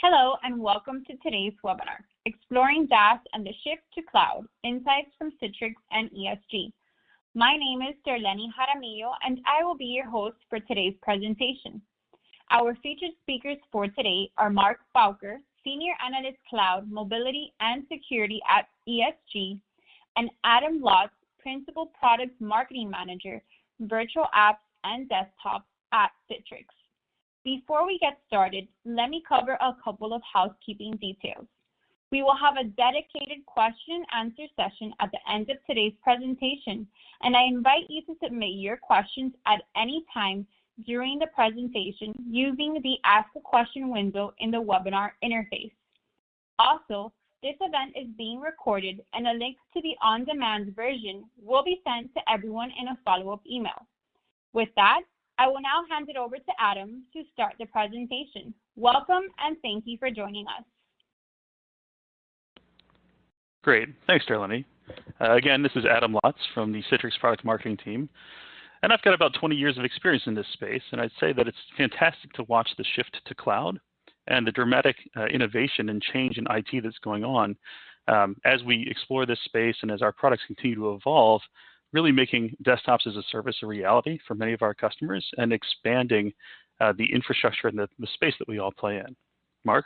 Hello and welcome to today's webinar, Exploring DaaS and the Shift to Cloud, Insights from Citrix and ESG. My name is Darlene Jaramillo and I will be your host for today's presentation. Our featured speakers for today are Mark Bowker, Senior Analyst Cloud, Mobility and Security at ESG, and Adam Lotz, Principal Product Marketing Manager, Virtual Apps and Desktops at Citrix. Before we get started, let me cover a couple of housekeeping details. We will have a dedicated question and answer session at the end of today's presentation, and I invite you to submit your questions at any time during the presentation using the Ask a Question window in the webinar interface. Also, this event is being recorded and a link to the on-demand version will be sent to everyone in a follow-up email. With that, I will now hand it over to Adam to start the presentation. Welcome and thank you for joining us. Great, thanks Darlene. Again, this is Adam Lotz from the Citrix product marketing team. And I've got about 20 years of experience in this space, and I'd say that it's fantastic to watch the shift to cloud and the dramatic innovation and change in IT that's going on as we explore this space and as our products continue to evolve, really making desktops as a service a reality for many of our customers and expanding the infrastructure and the space that we all play in. Mark?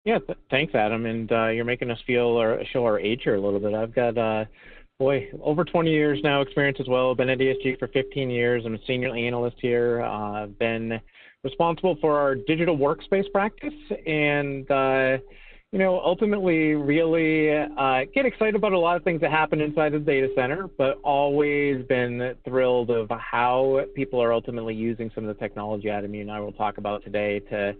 Yeah, thanks, Adam. And you're making us feel or show our age here a little bit. I've got, over 20 years now experience as well. I've been at ESG for 15 years. I'm a senior analyst here. I've been responsible for our digital workspace practice and ultimately really get excited about a lot of things that happen inside the data center, but always been thrilled of how people are ultimately using some of the technology Adam and I will talk about today to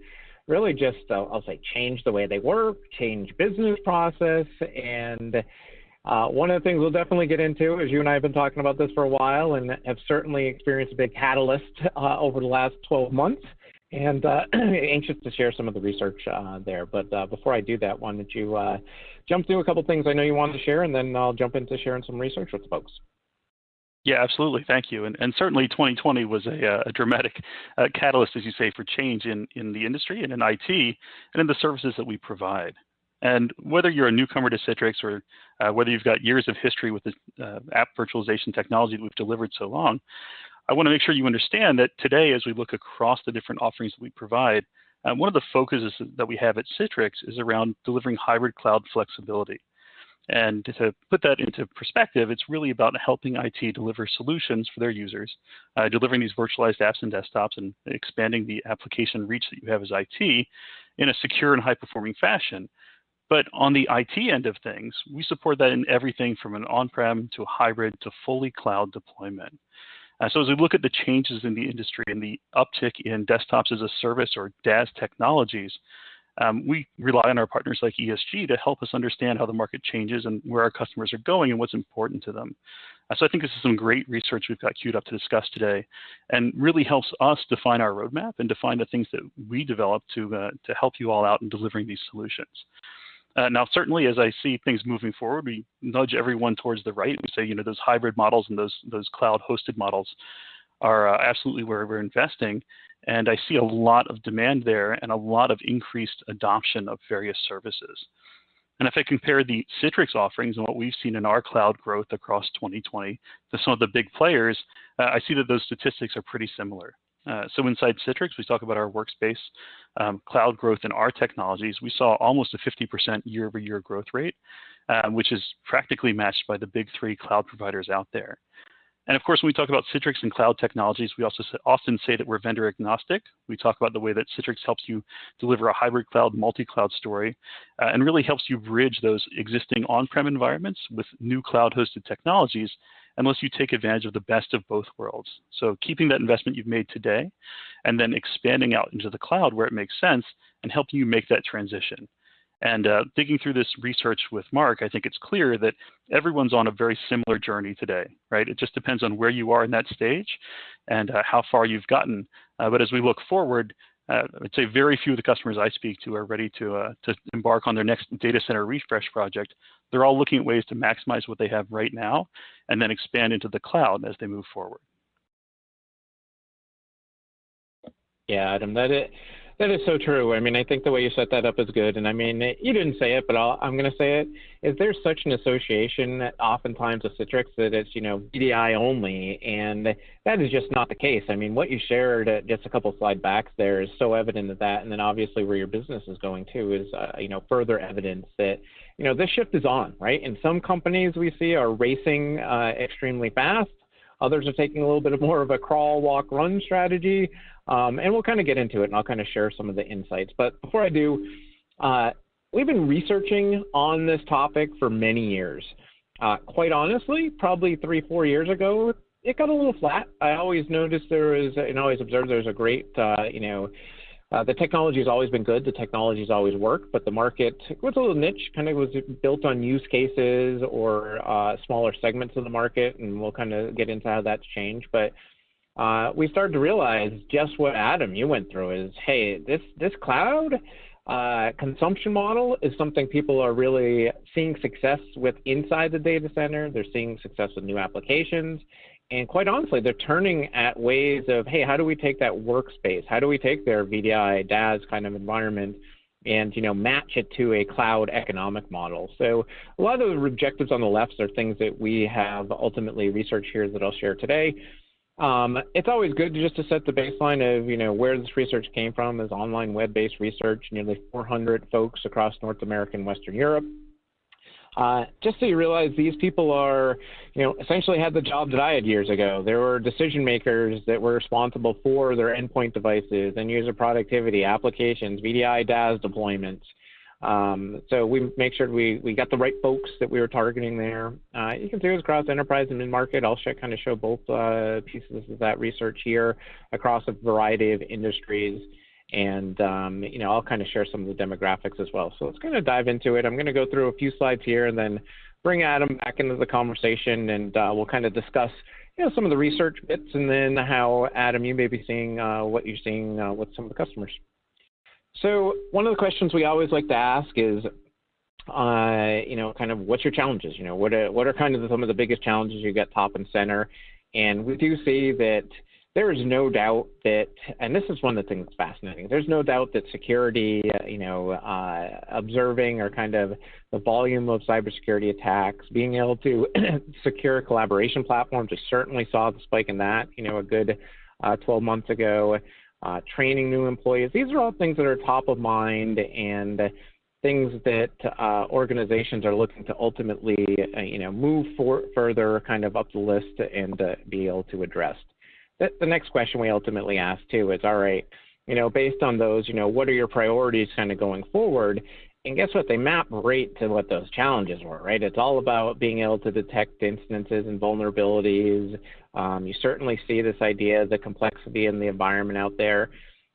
really just, I'll say, change the way they work, change business process. And one of the things we'll definitely get into is you and I have been talking about this for a while and have certainly experienced a big catalyst over the last 12 months. And anxious to share some of the research there. But before I do that, why don't you jump through a couple things I know you wanted to share, and then I'll jump into sharing some research with folks. Yeah, absolutely. Thank you. And certainly 2020 was a dramatic catalyst, as you say, for change in the industry and in IT and in the services that we provide. And whether you're a newcomer to Citrix or whether you've got years of history with the app virtualization technology that we've delivered so long, I want to make sure you understand that today, as we look across the different offerings that we provide, one of the focuses that we have at Citrix is around delivering hybrid cloud flexibility. And to put that into perspective, it's really about helping IT deliver solutions for their users, delivering these virtualized apps and desktops and expanding the application reach that you have as IT in a secure and high-performing fashion. But on the IT end of things, we support that in everything from an on-prem to a hybrid to fully cloud deployment. So as we look at the changes in the industry and the uptick in desktops as a service or DaaS technologies, we rely on our partners like ESG to help us understand how the market changes and where our customers are going and what's important to them. So I think this is some great research we've got queued up to discuss today and really helps us define our roadmap and define the things that we develop to help you all out in delivering these solutions. Now, certainly, as I see things moving forward, we nudge everyone towards the right. We say, those hybrid models and those cloud-hosted models are absolutely where we're investing. And I see a lot of demand there and a lot of increased adoption of various services. And if I compare the Citrix offerings and what we've seen in our cloud growth across 2020 to some of the big players, I see that those statistics are pretty similar. So inside Citrix, we talk about our workspace cloud growth in our technologies. We saw almost a 50% year-over-year growth rate, which is practically matched by the big three cloud providers out there. And of course, when we talk about Citrix and cloud technologies, we also often say that we're vendor agnostic. We talk about the way that Citrix helps you deliver a hybrid cloud, multi-cloud story, and really helps you bridge those existing on-prem environments with new cloud-hosted technologies, unless you take advantage of the best of both worlds. So keeping that investment you've made today and then expanding out into the cloud where it makes sense and helping you make that transition. And digging through this research with Mark, I think it's clear that everyone's on a very similar journey today, right? It just depends on where you are in that stage and how far you've gotten. But as we look forward, I'd say very few of the customers I speak to are ready to embark on their next data center refresh project. They're all looking at ways to maximize what they have right now and then expand into the cloud as they move forward. Yeah, Adam, that is so true. I mean, I think the way you set that up is good. And I mean, you didn't say it, but I'm going to say it. Is there's such an association oftentimes with Citrix that it's, VDI only, and that is just not the case. I mean, what you shared just a couple slide backs there is so evident of that. And then obviously where your business is going to is, further evidence that, this shift is on, right? And some companies we see are racing extremely fast. Others are taking a little bit more of a crawl, walk, run strategy. And we'll kind of get into it, and I'll kind of share some of the insights. But before I do, we've been researching on this topic for many years. Quite honestly, probably 3-4 years ago, it got a little flat. I always noticed always observed there's a great, the technology has always been good. The technology has always worked, but the market was a little niche, kind of was built on use cases or smaller segments of the market, and we'll kind of get into how that's changed. But we started to realize just what Adam, you went through is, hey, this cloud consumption model is something people are really seeing success with inside the data center. They're seeing success with new applications. And quite honestly, they're turning at ways of, hey, how do we take that workspace? How do we take their VDI, DaaS kind of environment and, match it to a cloud economic model? So a lot of the objectives on the left are things that we have ultimately researched here that I'll share today. It's always good just to set the baseline of, where this research came from is online web-based research, nearly 400 folks across North America and Western Europe. Just so you realize these people are, essentially had the job that I had years ago. There were decision makers that were responsible for their endpoint devices and user productivity, applications, VDI, DaaS deployments. So we make sure we got the right folks that we were targeting there. You can see it was across enterprise and mid-market. I'll kind of show both pieces of that research here across a variety of industries. And, I'll kind of share some of the demographics as well. So let's kind of dive into it. I'm going to go through a few slides here and then bring Adam back into the conversation, and we'll kind of discuss, some of the research bits, and then how, Adam, you may be seeing what you're seeing with some of the customers. So one of the questions we always like to ask is, kind of what's your challenges? What are kind of some of the biggest challenges you get top and center? And we do see that there is no doubt that, and this is one of the things that's fascinating, there's no doubt that security, observing or kind of the volume of cybersecurity attacks, being able to secure collaboration platforms, we certainly saw the spike in that, a good 12 months ago. Training new employees. These are all things that are top of mind and things that organizations are looking to ultimately, move further kind of up the list and be able to address. The next question we ultimately ask too is, all right, based on those, what are your priorities kind of going forward? And guess what? They map right to what those challenges were, right? It's all about being able to detect instances and vulnerabilities. You certainly see this idea, the complexity in the environment out there.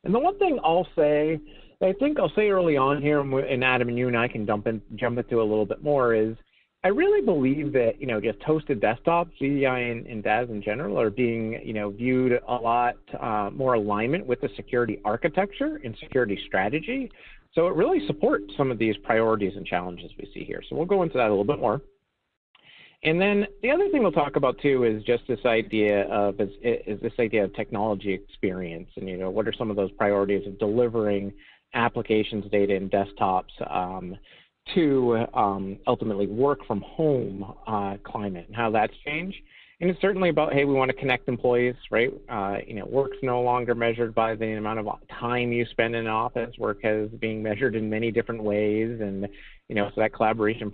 And the one thing I'll say, I think I'll say early on here, and Adam and you and I can jump into a little bit more, is I really believe that, just hosted desktops, VDI and DaaS in general, are being, viewed a lot more alignment with the security architecture and security strategy. So it really supports some of these priorities and challenges we see here. So we'll go into that a little bit more. And then the other thing we'll talk about too is just this idea of technology experience, and what are some of those priorities of delivering applications, data, and desktops to ultimately work from home climate and how that's changed. And it's certainly about, hey, we want to connect employees, right? Work's no longer measured by the amount of time you spend in an office. Work is being measured in many different ways. And, so that collaboration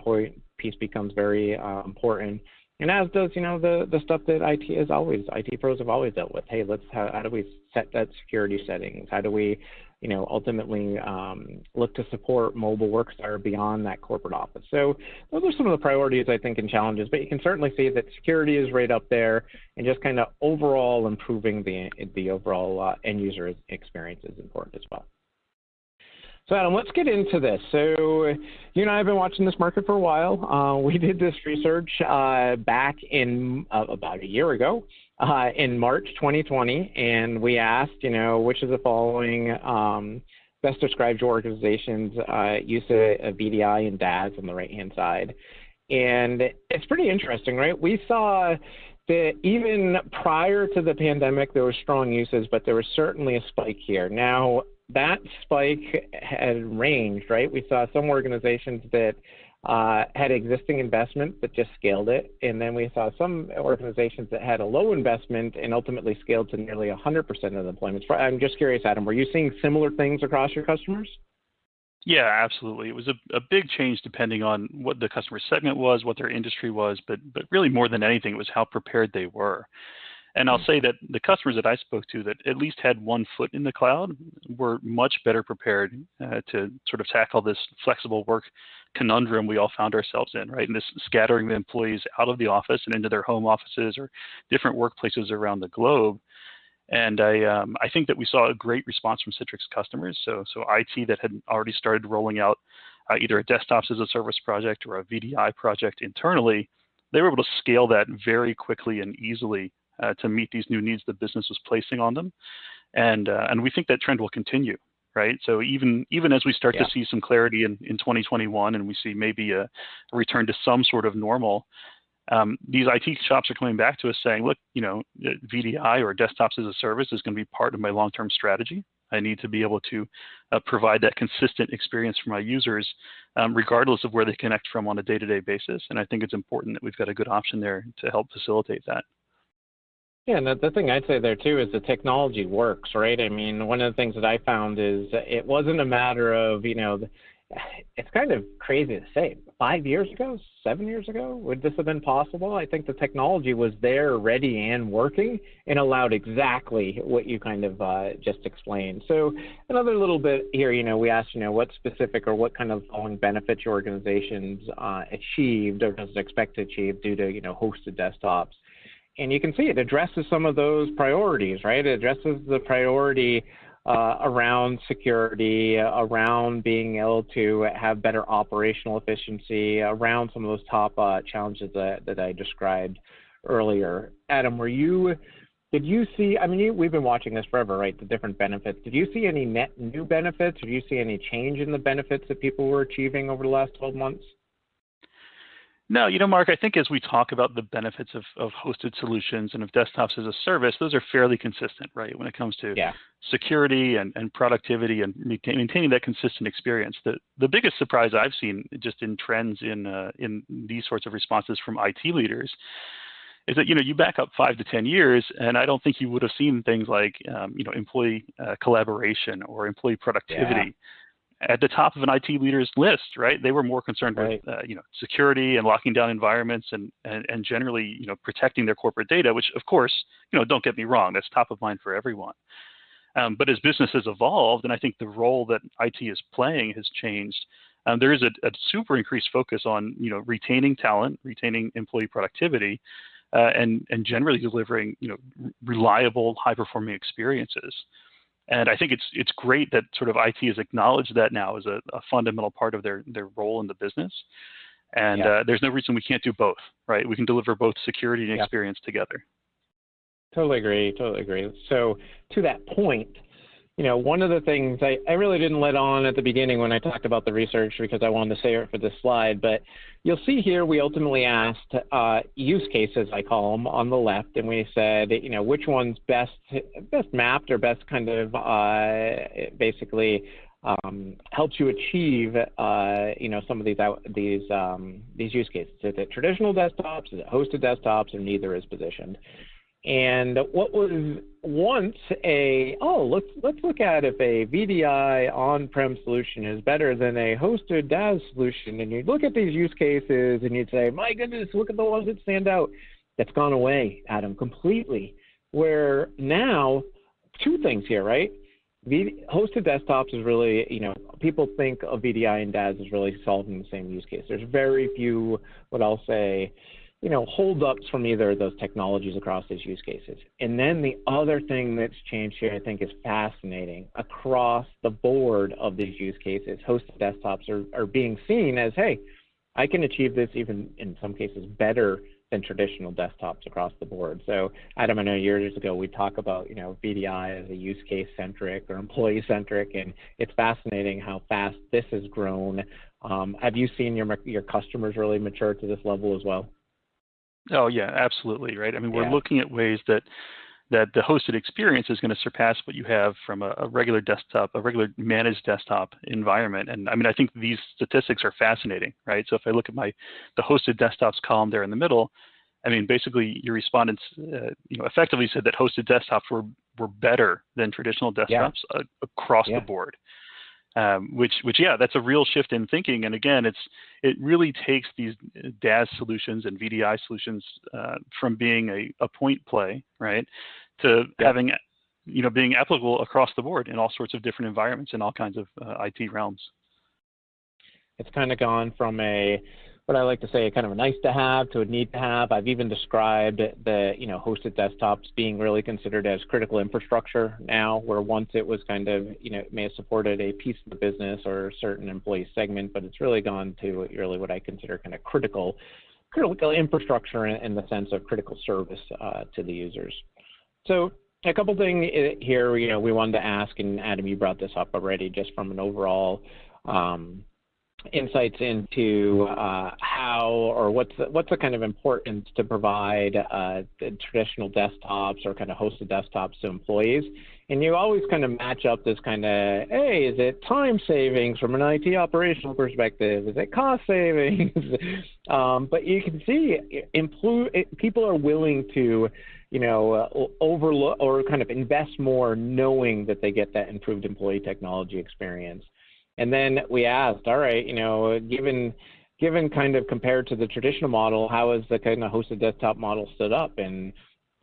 piece becomes very important. And as does, the stuff that IT pros have always dealt with. Hey, how do we set that security settings? How do we, ultimately look to support mobile work that are beyond that corporate office? So those are some of the priorities, I think, and challenges. But you can certainly see that security is right up there, and just kind of overall improving the overall end user experience is important as well. So Adam, let's get into this. So you and I have been watching this market for a while. We did this research back in about a year ago, in March 2020, and we asked, which of the following best describes your organization's use of VDI and DaaS on the right-hand side. And it's pretty interesting, right? We saw even prior to the pandemic, there was strong uses, but there was certainly a spike here. Now, that spike had ranged, right? We saw some organizations that had existing investment but just scaled it. And then we saw some organizations that had a low investment and ultimately scaled to nearly 100% of the deployments. I'm just curious, Adam, were you seeing similar things across your customers? Yeah, absolutely. It was a big change depending on what the customer segment was, what their industry was, but really more than anything, it was how prepared they were. And I'll say that the customers that I spoke to that at least had one foot in the cloud were much better prepared to sort of tackle this flexible work conundrum we all found ourselves in, right? And this scattering the employees out of the office and into their home offices or different workplaces around the globe. And I think that we saw a great response from Citrix customers. So IT that had already started rolling out either a desktops as a service project or a VDI project internally, they were able to scale that very quickly and easily to meet these new needs the business was placing on them. And we think that trend will continue, right? So even as we start to see some clarity in 2021 and we see maybe a return to some sort of normal, these IT shops are coming back to us saying, look, VDI or desktops as a service is going to be part of my long-term strategy. I need to be able to provide that consistent experience for my users, regardless of where they connect from on a day-to-day basis. And I think it's important that we've got a good option there to help facilitate that. Yeah, and the thing I'd say there too is the technology works, right? I mean, one of the things that I found is it wasn't a matter of, it's kind of crazy to say, 5 years ago, 7 years ago, would this have been possible? I think the technology was there, ready and working, and allowed exactly what you kind of just explained. So another little bit here, we asked, what specific or what kind of following benefits your organizations achieved or does it expect to achieve due to, hosted desktops. And you can see it addresses some of those priorities, right? It addresses the priority around security, around being able to have better operational efficiency, around some of those top challenges that I described earlier. Adam, did you see, we've been watching this forever, right, the different benefits. Did you see any net new benefits? Or did you see any change in the benefits that people were achieving over the last 12 months? No, Mark, I think as we talk about the benefits of hosted solutions and of desktops as a service, those are fairly consistent, right? When it comes to security and productivity and maintaining that consistent experience. The biggest surprise I've seen just in trends in these sorts of responses from IT leaders is that, you back up 5 to 10 years, and I don't think you would have seen things like, employee collaboration or employee productivity at the top of an IT leader's list, right? They were more concerned with, security and locking down environments and generally, protecting their corporate data, which of course, don't get me wrong, that's top of mind for everyone. But as business has evolved, and I think the role that IT is playing has changed, there is a super increased focus on, retaining talent, retaining employee productivity, and generally delivering, reliable, high-performing experiences. And I think it's great that sort of IT has acknowledged that now as a fundamental part of their role in the business. And there's no reason we can't do both, right? We can deliver both security and experience together. Totally agree. So to that point, one of the things I really didn't let on at the beginning when I talked about the research because I wanted to save it for this slide, but you'll see here we ultimately asked use cases, I call them, on the left, and we said, which one's best mapped or best kind of basically helps you achieve, some of these use cases. Is it traditional desktops? Is it hosted desktops? Or neither is positioned? And what was once let's look at if a VDI on-prem solution is better than a hosted DaaS solution, and you'd look at these use cases and you'd say, my goodness, look at the ones that stand out. That's gone away, Adam, completely. Where now, two things here, right? Hosted desktops is really, people think of VDI and DaaS as really solving the same use case. There's very few, what I'll say, holdups from either of those technologies across these use cases. And then the other thing that's changed here, I think, is fascinating. Across the board of these use cases, hosted desktops are being seen as, hey, I can achieve this even in some cases better than traditional desktops across the board. So, Adam, I know years ago we talk about, VDI as a use case centric or employee centric, and it's fascinating how fast this has grown. Have you seen your customers really mature to this level as well? Oh yeah, absolutely, right? I mean, we're Yeah. looking at ways that the hosted experience is going to surpass what you have from a regular desktop, a regular managed desktop environment. And I mean, I think these statistics are fascinating, right? So if I look at the hosted desktops column there in the middle, I mean, basically your respondents, effectively said that hosted desktops were better than traditional Yeah. desktops across the Yeah. board. Which yeah, that's a real shift in thinking. And again, it really takes these DaaS solutions and VDI solutions from being a point play, right, to Yeah. having, being applicable across the board in all sorts of different environments in all kinds of IT realms. It's kind of gone from what I like to say, kind of a nice to have to a need to have. I've even described the, hosted desktops being really considered as critical infrastructure now, where once it was kind of, it may have supported a piece of the business or a certain employee segment, but it's really gone to really what I consider kind of critical infrastructure in the sense of critical service to the users. So a couple things here, we wanted to ask, and Adam, you brought this up already, just from an overall insights into how or what's the kind of importance to provide the traditional desktops or kind of hosted desktops to employees. And you always kind of match up this kind of, hey, is it time savings from an IT operational perspective? Is it cost savings? But you can see people are willing to, overlook or kind of invest more knowing that they get that improved employee technology experience. And then we asked, all right, given kind of compared to the traditional model, how is the kind of hosted desktop model stood up? And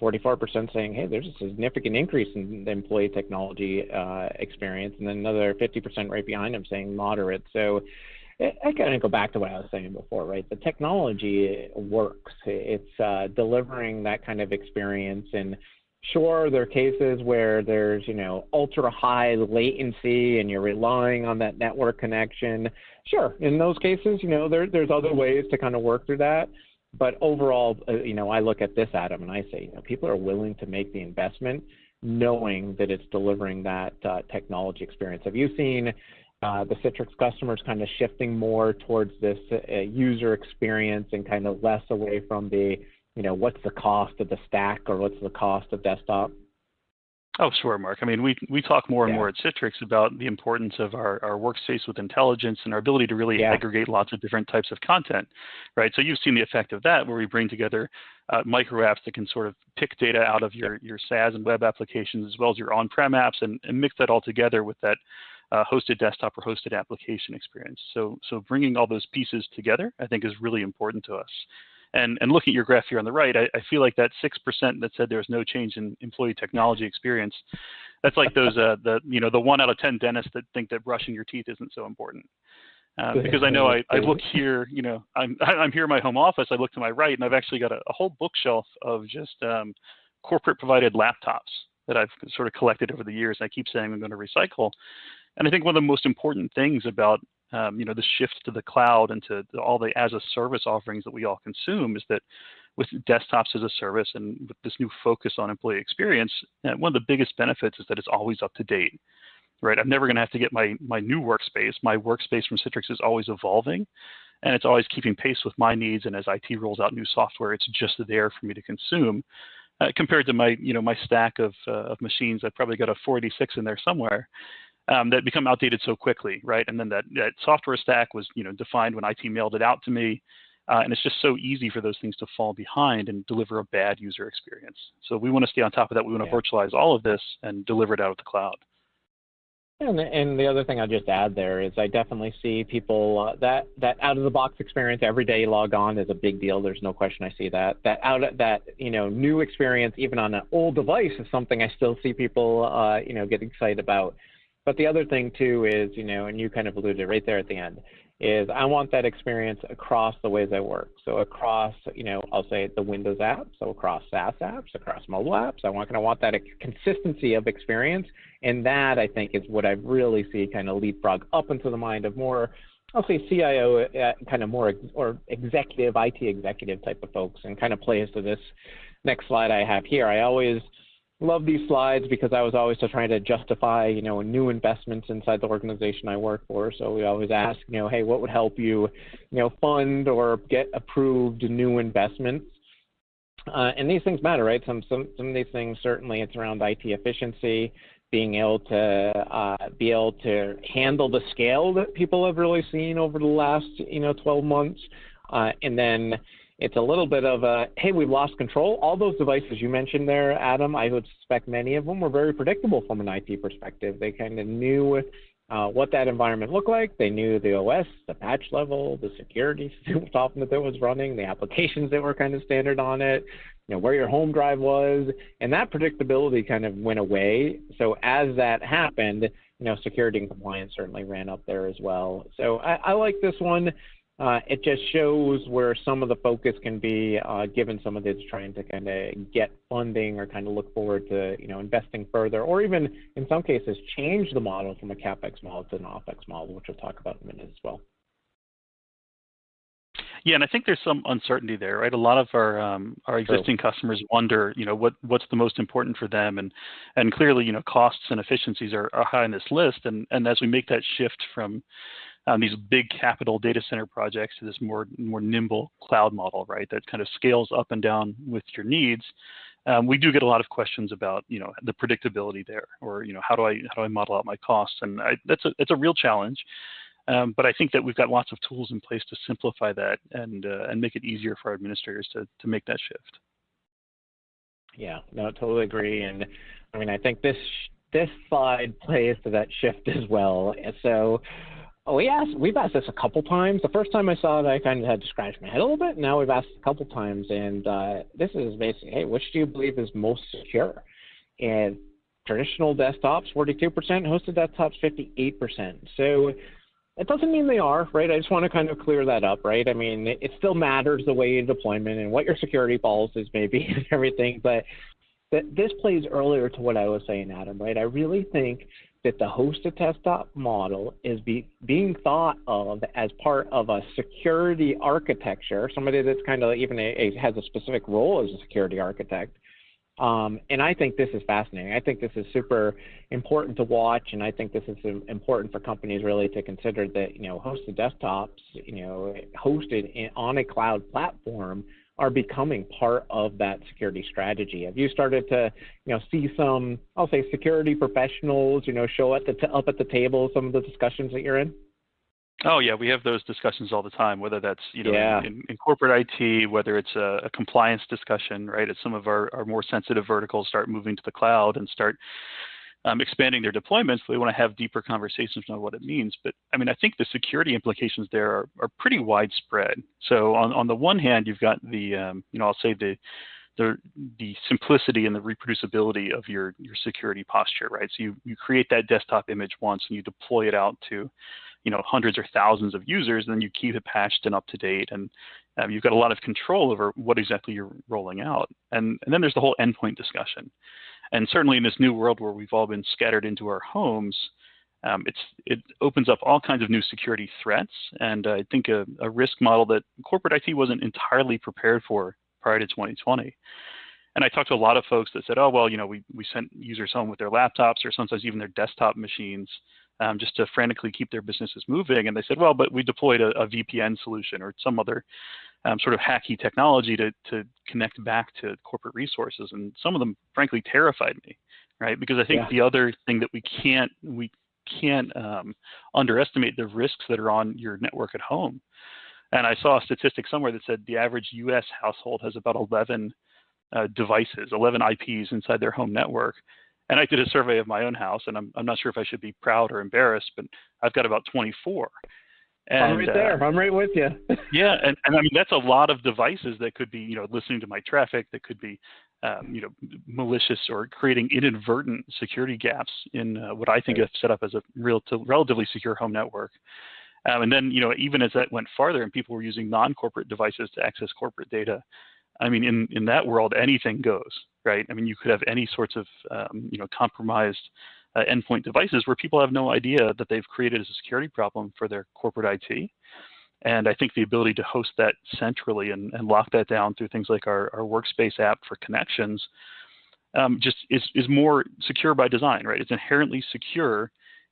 44% saying, hey, there's a significant increase in the employee technology experience, and then another 50% right behind them saying moderate. So I kind of go back to what I was saying before, right? The technology works. It's delivering that kind of experience. And sure, there are cases where there's, ultra high latency and you're relying on that network connection. Sure, in those cases, there's other ways to kind of work through that. But overall, I look at this, Adam, and I say, people are willing to make the investment knowing that it's delivering that technology experience. Have you seen the Citrix customers kind of shifting more towards this user experience and kind of less away from the what's the cost of the stack or what's the cost of desktop? Oh, sure, Mark. I mean, we talk more and more at Citrix about the importance of our workspace with intelligence and our ability to really aggregate lots of different types of content, right? So you've seen the effect of that, where we bring together micro apps that can sort of pick data out of your SaaS and web applications, as well as your on-prem apps, and mix that all together with that hosted desktop or hosted application experience. So bringing all those pieces together, I think, is really important to us. And looking at your graph here on the right, I feel like that 6% that said there's no change in employee technology experience, that's like those the 1 out of 10 dentists that think that brushing your teeth isn't so important. Because I know I look here, I'm here in my home office, I look to my right, and I've actually got a whole bookshelf of just corporate provided laptops that I've sort of collected over the years. And I keep saying I'm going to recycle. And I think one of the most important things about the shift to the cloud and to all the as-a-service offerings that we all consume is that with desktops as a service and with this new focus on employee experience, one of the biggest benefits is that it's always up to date, right? I'm never going to have to get my new workspace. My workspace from Citrix is always evolving, and it's always keeping pace with my needs. And as IT rolls out new software, it's just there for me to consume. Compared to my stack of machines, I've probably got a 486 in there somewhere. That become outdated so quickly, right? And then that software stack was, defined when IT mailed it out to me, and it's just so easy for those things to fall behind and deliver a bad user experience. So we want to stay on top of that. We want to virtualize all of this and deliver it out of the cloud. And the other thing I'll just add there is I definitely see people that out-of-the-box experience every day log on is a big deal. There's no question I see that. New experience, even on an old device, is something I still see people, get excited about. But the other thing, too, is, and you kind of alluded right there at the end, is I want that experience across the ways I work. So across, I'll say the Windows apps, so across SaaS apps, across mobile apps. I want that consistency of experience. And that, I think, is what I really see kind of leapfrog up into the mind of more, I'll say CIO, kind of more or executive, IT executive type of folks, and kind of plays to this next slide I have here. I always love these slides because I was always trying to justify, new investments inside the organization I work for. So we always ask, hey, what would help you, fund or get approved new investments? And these things matter, right? Some of these things, certainly it's around IT efficiency, being able to handle the scale that people have really seen over the last 12 months, and then it's a little bit of a, hey, we've lost control. All those devices you mentioned there, Adam, I would suspect many of them were very predictable from an IT perspective. They kind of knew what that environment looked like. They knew the OS, the patch level, the security software that was running, the applications that were kind of standard on it, where your home drive was, and that predictability kind of went away. So as that happened, security and compliance certainly ran up there as well. So I like this one. It just shows where some of the focus can be given some of this trying to kind of get funding or kind of look forward to investing further, or even in some cases change the model from a CapEx model to an OpEx model, which we'll talk about in a minute as well. Yeah, and I think there's some uncertainty there, right? A lot of our existing customers wonder, what's the most important for them, and clearly, costs and efficiencies are high on this list, and as we make that shift from these big capital data center projects to this more nimble cloud model, right, that kind of scales up and down with your needs, we do get a lot of questions about the predictability there, or how do I model out my costs, and it's a real challenge. But I think that we've got lots of tools in place to simplify that and make it easier for our administrators to make that shift. Yeah, no, totally agree. And I mean, I think this slide plays to that shift as well. And so we've asked this a couple times. The first time I saw it, I kind of had to scratch my head a little bit. Now we've asked a couple times, and this is basically, hey, which do you believe is most secure? And traditional desktops, 42%, hosted desktops, 58%. So it doesn't mean they are, right? I just want to kind of clear that up, right? I mean, it still matters the way you deployment and what your security policies may be and everything, but this plays earlier to what I was saying, Adam, right? I really think that the hosted desktop model is being thought of as part of a security architecture, somebody that's kind of even has a specific role as a security architect. And I think this is fascinating. I think this is super important to watch, and I think this is important for companies really to consider that, hosted desktops, hosted on a cloud platform are becoming part of that security strategy. Have you started to, see some, I'll say, security professionals, show up at the table, some of the discussions that you're in? Oh yeah, we have those discussions all the time, whether that's in corporate IT, whether it's a compliance discussion, right? As some of our more sensitive verticals start moving to the cloud and start expanding their deployments, they want to have deeper conversations on what it means. But I mean, I think the security implications there are pretty widespread. So on the one hand, you've got the I'll say the simplicity and the reproducibility of your security posture, right? So you create that desktop image once and you deploy it out to hundreds or thousands of users, and then you keep it patched and up to date, and you've got a lot of control over what exactly you're rolling out. And then there's the whole endpoint discussion. And certainly in this new world where we've all been scattered into our homes, it opens up all kinds of new security threats, and I think a risk model that corporate IT wasn't entirely prepared for prior to 2020. And I talked to a lot of folks that said, oh, well, we sent users home with their laptops or sometimes even their desktop machines just to frantically keep their businesses moving. And they said, well, but we deployed a VPN solution or some other sort of hacky technology to connect back to corporate resources. And some of them, frankly, terrified me, right? Because I think the other thing that we can't underestimate the risks that are on your network at home. And I saw a statistic somewhere that said the average U.S. household has about 11 devices, 11 IPs inside their home network. And I did a survey of my own house, and I'm not sure if I should be proud or embarrassed, but I've got about 24. And, I'm right there. I'm right with you. Yeah, and I mean that's a lot of devices that could be listening to my traffic, that could be malicious or creating inadvertent security gaps in what I think is set up as a relatively secure home network. And then even as that went farther and people were using non-corporate devices to access corporate data, I mean in that world anything goes, right? I mean you could have any sorts of compromised endpoint devices where people have no idea that they've created a security problem for their corporate IT. And I think the ability to host that centrally and lock that down through things like our workspace app for connections just is more secure by design, right? It's inherently secure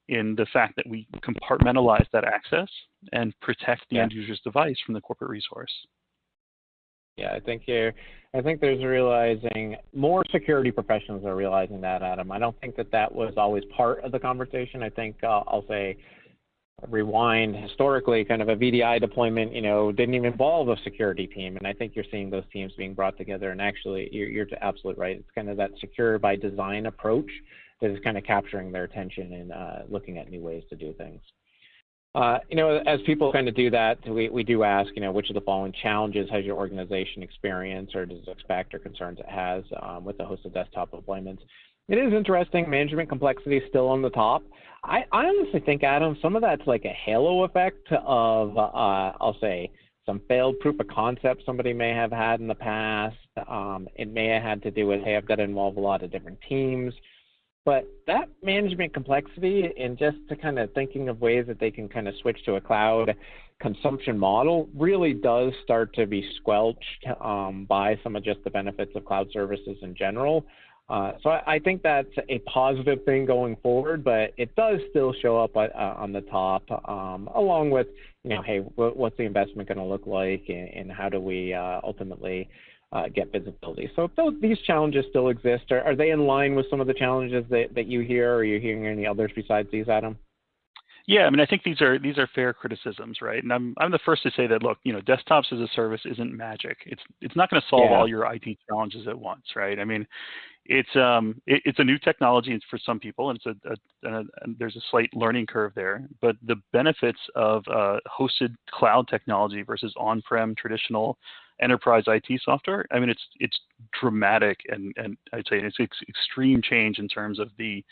in the fact that we compartmentalize that access and protect the end user's device from the corporate resource. Yeah, I think there's realizing more security professionals are realizing that, Adam. I don't think that was always part of the conversation. I think I'll say rewind historically, kind of a VDI deployment, didn't even involve a security team. And I think you're seeing those teams being brought together. And actually, you're absolutely right. It's kind of that secure by design approach that is kind of capturing their attention and looking at new ways to do things. As people kind of do that, we do ask, which of the following challenges has your organization experienced or does it expect or concerns it has with the hosted desktop deployments? It is interesting. Management complexity is still on the top. I honestly think, Adam, some of that's like a halo effect of, I'll say, some failed proof of concept somebody may have had in the past. It may have had to do with, hey, I've got to involve a lot of different teams. But that management complexity and just to kind of thinking of ways that they can kind of switch to a cloud consumption model really does start to be squelched by some of just the benefits of cloud services in general. So I think that's a positive thing going forward, but it does still show up on the top, along with, hey, what's the investment going to look like and how do we ultimately get visibility? So if these challenges still exist, are they in line with some of the challenges that you hear, or are you hearing any others besides these, Adam? Yeah, I mean, I think these are fair criticisms, right? And I'm the first to say that, look, desktops as a service isn't magic. It's not going to solve all your IT challenges at once, right? I mean, it's a new technology for some people, and there's a slight learning curve there. But the benefits of hosted cloud technology versus on-prem traditional enterprise IT software, I mean, it's dramatic, and I'd say it's extreme change in terms of the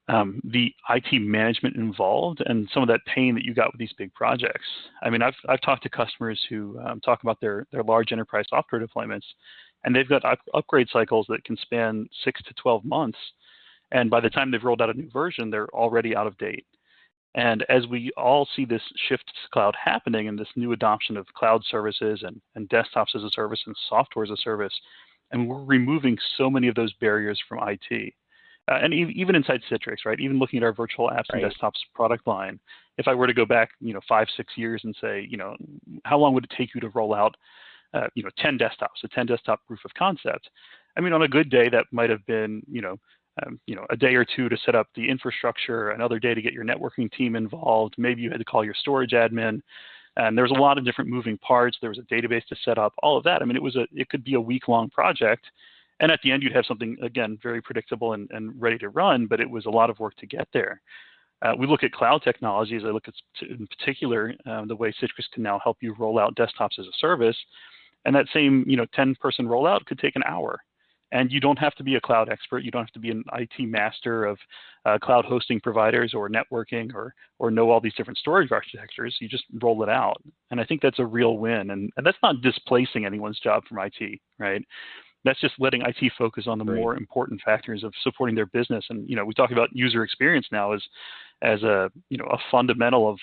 IT management involved and some of that pain that you got with these big projects. I mean, I've talked to customers who talk about their large enterprise software deployments, and they've got upgrade cycles that can span 6 to 12 months. And by the time they've rolled out a new version, they're already out of date. And as we all see this shift to cloud happening and this new adoption of cloud services and desktops as a service and software as a service, and we're removing so many of those barriers from IT. And even inside Citrix, right? Even looking at our virtual apps and desktops product line, if I were to go back, 5, 6 years and say, how long would it take you to roll out, 10 desktops, a 10 desktop proof of concept? I mean, on a good day, that might have been, a day or two to set up the infrastructure, another day to get your networking team involved. Maybe you had to call your storage admin. And there's a lot of different moving parts. There was a database to set up, all of that. I mean, it could be a week-long project. And at the end, you'd have something, again, very predictable and ready to run, but it was a lot of work to get there. We look at cloud technologies. I look at, in particular, the way Citrix can now help you roll out desktops as a service. And that same, 10-person rollout could take an hour. And you don't have to be a cloud expert. You don't have to be an IT master of cloud hosting providers or networking or know all these different storage architectures. You just roll it out. And I think that's a real win. And that's not displacing anyone's job from IT, right? That's just letting IT focus on the more important factors of supporting their business. And we talk about user experience now as a a fundamental of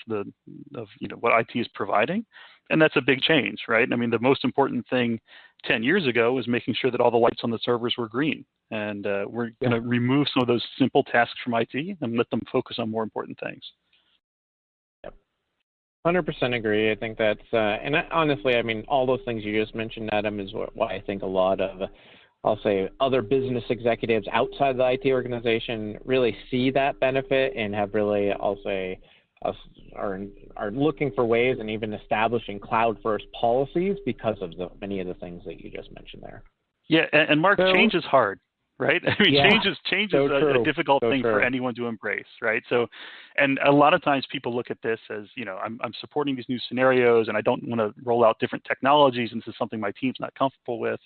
what IT is providing, and that's a big change, right? I mean, the most important thing 10 years ago was making sure that all the lights on the servers were green, and we're going to remove some of those simple tasks from IT and let them focus on more important things. 100% agree. I think that's, and honestly, I mean, all those things you just mentioned, Adam, is why I think a lot of, I'll say, other business executives outside of the IT organization really see that benefit and have really, I'll say, are looking for ways and even establishing cloud-first policies because of many of the things that you just mentioned there. Yeah, and Mark, change is hard. Right? I mean, change is a difficult thing for anyone to embrace, right? So, and a lot of times people look at this as, I'm supporting these new scenarios and I don't want to roll out different technologies, and this is something my team's not comfortable with.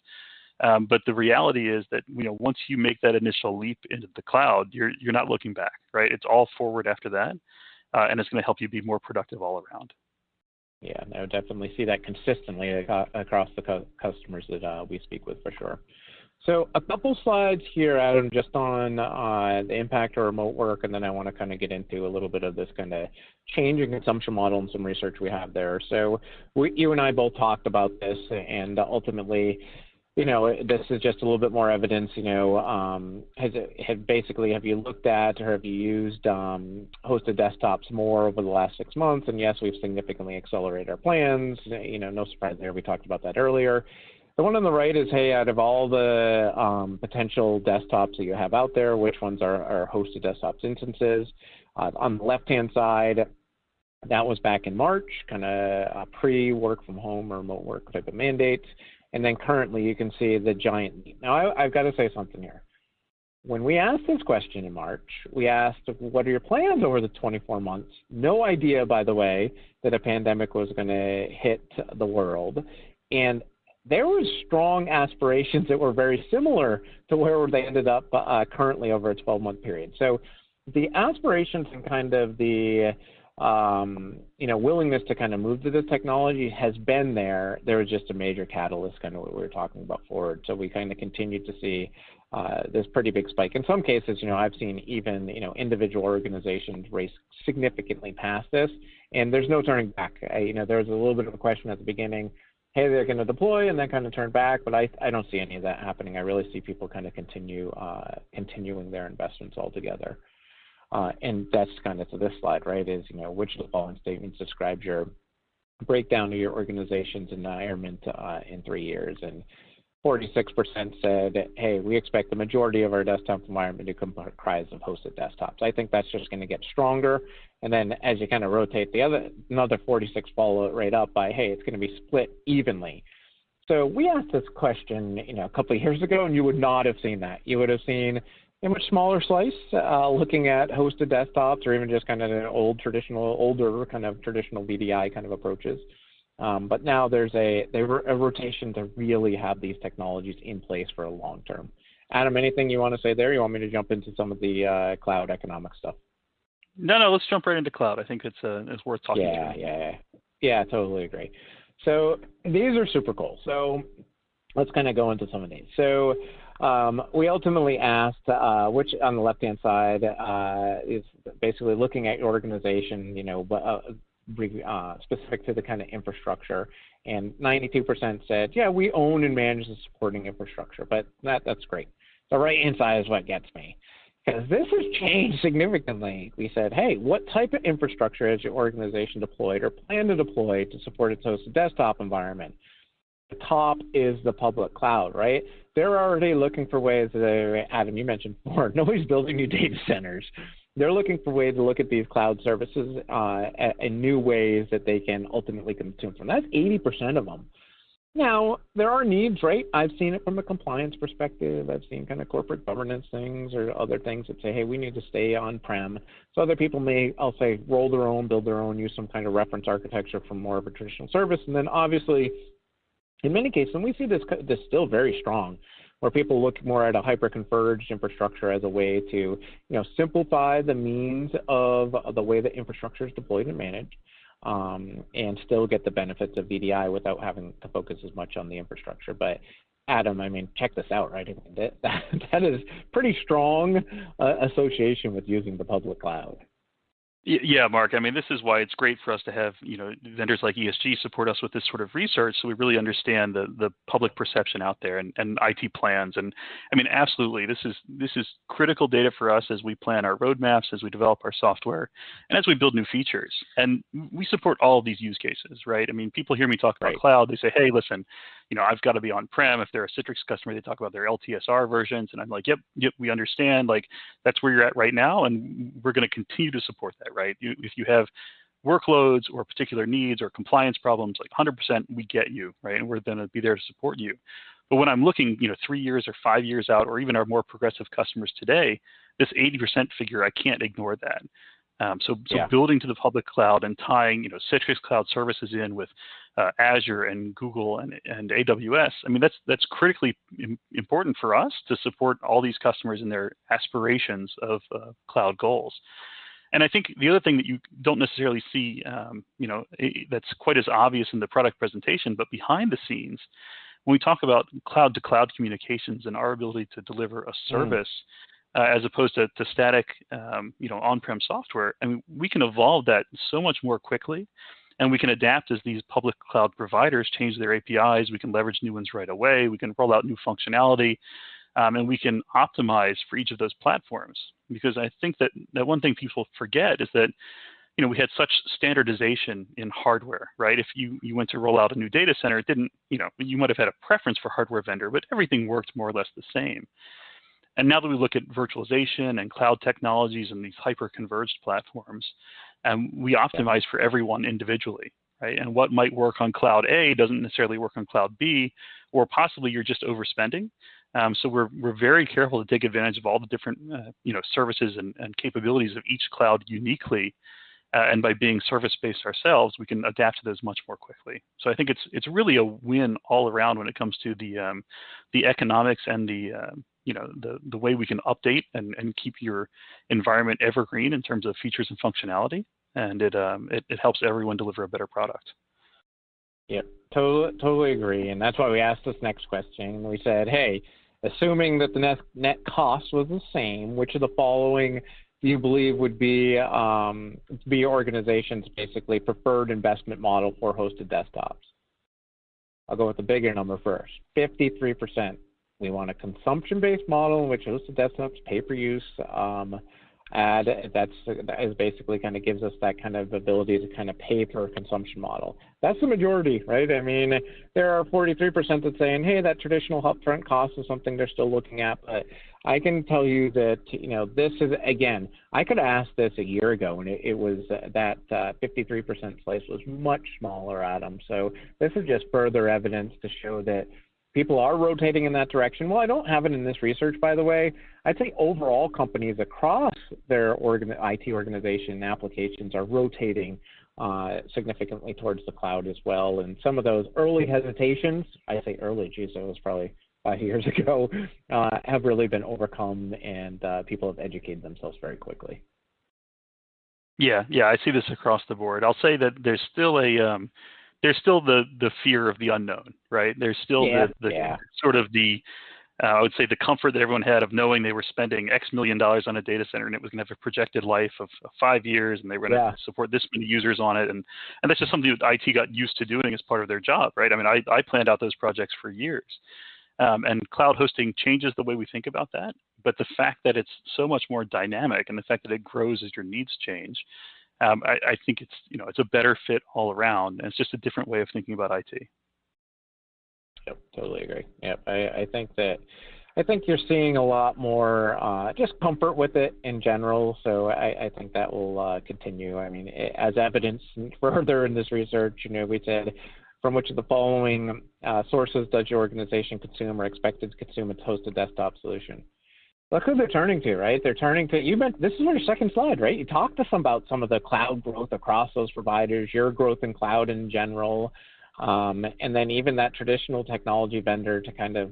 But the reality is that, once you make that initial leap into the cloud, you're not looking back, right? It's all forward after that, and it's going to help you be more productive all around. Yeah, I would definitely see that consistently across the customers that we speak with, for sure. So a couple slides here, Adam, just on the impact of remote work, and then I want to kind of get into a little bit of this kind of change in consumption model and some research we have there. So you and I both talked about this, and ultimately, this is just a little bit more evidence, have you looked at or have you used hosted desktops more over the last 6 months? And yes, we've significantly accelerated our plans. No surprise there. We talked about that earlier. The one on the right is, hey, out of all the potential desktops that you have out there, which ones are hosted desktops instances? On the left-hand side, that was back in March, kind of pre-work from home or remote work type of mandates. And then currently you can see the giant leap. Now, I've got to say something here. When we asked this question in March, we asked, what are your plans over the 24 months? No idea, by the way, that a pandemic was going to hit the world. And there were strong aspirations that were very similar to where they ended up currently over a 12-month period. So the aspirations and kind of the willingness to kind of move to this technology has been there. There was just a major catalyst, kind of what we were talking about forward. So we kind of continued to see this pretty big spike. In some cases, I've seen even, individual organizations race significantly past this, and there's no turning back. There was a little bit of a question at the beginning, hey, they're going to deploy and then kind of turn back, but I don't see any of that happening. I really see people kind of continuing their investments altogether. And that's kind of to this slide, right, is, which of the following statements describes your breakdown of your organization's environment in 3 years? And 46% said, hey, we expect the majority of our desktop environment to comprise of hosted desktops. I think that's just going to get stronger. And then as you kind of rotate another 46 follow it right up by, hey, it's going to be split evenly. So we asked this question, a couple of years ago, and you would not have seen that. You would have seen a much smaller slice, looking at hosted desktops or even just kind of an older kind of traditional VDI kind of approaches. But now there's a rotation to really have these technologies in place for a long term. Adam, anything you want to say there? You want me to jump into some of the cloud economic stuff? No, let's jump right into cloud. I think it's worth talking about. Yeah, totally agree. So these are super cool. So let's kind of go into some of these. So we ultimately asked, which on the left-hand side is basically looking at your organization, specific to the kind of infrastructure, and 92% said, yeah, we own and manage the supporting infrastructure, but that's great. The right-hand side is what gets me, because this has changed significantly. We said, hey, what type of infrastructure has your organization deployed or plan to deploy to support its hosted desktop environment? The top is the public cloud, right? They're already looking for ways, Adam, you mentioned before, nobody's building new data centers. They're looking for ways to look at these cloud services in new ways that they can ultimately consume from. That's 80% of them. Now, there are needs, right? I've seen it from a compliance perspective. I've seen kind of corporate governance things or other things that say, hey, we need to stay on-prem. So other people may, I'll say, roll their own, build their own, use some kind of reference architecture from more of a traditional service. And then obviously, in many cases, and we see this still very strong, where people look more at a hyper-converged infrastructure as a way to, simplify the means of the way that infrastructure is deployed and managed, and still get the benefits of VDI without having to focus as much on the infrastructure. But Adam, check this out, right? That is pretty strong association with using the public cloud. Yeah, Mark. This is why it's great for us to have vendors like ESG support us with this sort of research, so we really understand the public perception out there and IT plans. And absolutely, this is critical data for us as we plan our roadmaps, as we develop our software, and as we build new features. And we support all of these use cases, right? People hear me talk about cloud. They say, hey, listen, I've got to be on-prem. If they're a Citrix customer, they talk about their LTSR versions, and I'm like, yep, we understand. That's where you're at right now, and we're going to continue to support that, right? If you have workloads or particular needs or compliance problems, 100%, we get you, right? And we're going to be there to support you. But when I'm looking, 3 years or 5 years out, or even our more progressive customers today, this 80% figure, I can't ignore that. So building to the public cloud and tying, Citrix Cloud Services in with Azure and Google and AWS, that's critically important for us to support all these customers in their aspirations of cloud goals. And I think the other thing that you don't necessarily see, that's quite as obvious in the product presentation, but behind the scenes, when we talk about cloud-to-cloud communications and our ability to deliver a service, as opposed to static, on-prem software, we can evolve that so much more quickly And we can adapt as these public cloud providers change their APIs. We can leverage new ones right away. We can roll out new functionality, and we can optimize for each of those platforms. Because I think that one thing people forget is that we had such standardization in hardware, right? If you went to roll out a new data center, it didn't, you might have had a preference for hardware vendor, but everything worked more or less the same. And now that we look at virtualization and cloud technologies and these hyper-converged platforms, we optimize for everyone individually, right? And what might work on cloud A doesn't necessarily work on cloud B, or possibly you're just overspending. So we're very careful to take advantage of all the different services and capabilities of each cloud uniquely. And by being service-based ourselves, we can adapt to those much more quickly. So I think it's really a win all around when it comes to the economics and the way we can update and keep your environment evergreen in terms of features and functionality, and it helps everyone deliver a better product. Yep, totally agree, and that's why we asked this next question. We said, hey, assuming that the net cost was the same, which of the following do you believe would be your organization's basically preferred investment model for hosted desktops? I'll go with the bigger number first. 53%. We want a consumption-based model in which hosted desktops pay per use. That is basically kind of gives us that kind of ability to kind of pay for a consumption model. That's the majority, right? I mean, there are 43% that's saying, hey, that traditional upfront cost is something they're still looking at. But I can tell you that, this is, again, I could have asked this a year ago, and it was that 53% slice was much smaller, Adam. So this is just further evidence to show that people are rotating in that direction. Well, I don't have it in this research, by the way. I'd say overall companies across their IT organization and applications are rotating significantly towards the cloud as well. And some of those early hesitations, I say early, geez, that was probably 5 years ago, have really been overcome, and people have educated themselves very quickly. Yeah, I see this across the board. I'll say that there's still the fear of the unknown, right? There's still sort of I would say the comfort that everyone had of knowing they were spending X million dollars on a data center and it was going to have a projected life of 5 years and they were going to support this many users on it. And that's just something that IT got used to doing as part of their job, right? I mean, I planned out those projects for years. And cloud hosting changes the way we think about that. But the fact that it's so much more dynamic and the fact that it grows as your needs change, I think it's a better fit all around, and it's just a different way of thinking about IT. Yep, totally agree. Yep, I think you're seeing a lot more just comfort with it in general. So I think that will continue. I mean, as evidenced further in this research, we said, from which of the following sources does your organization consume or expected to consume its hosted desktop solution? Look who they're turning to, right? They're turning to, this is on your second slide, right? You talked to some about some of the cloud growth across those providers, your growth in cloud in general, and then even that traditional technology vendor to kind of,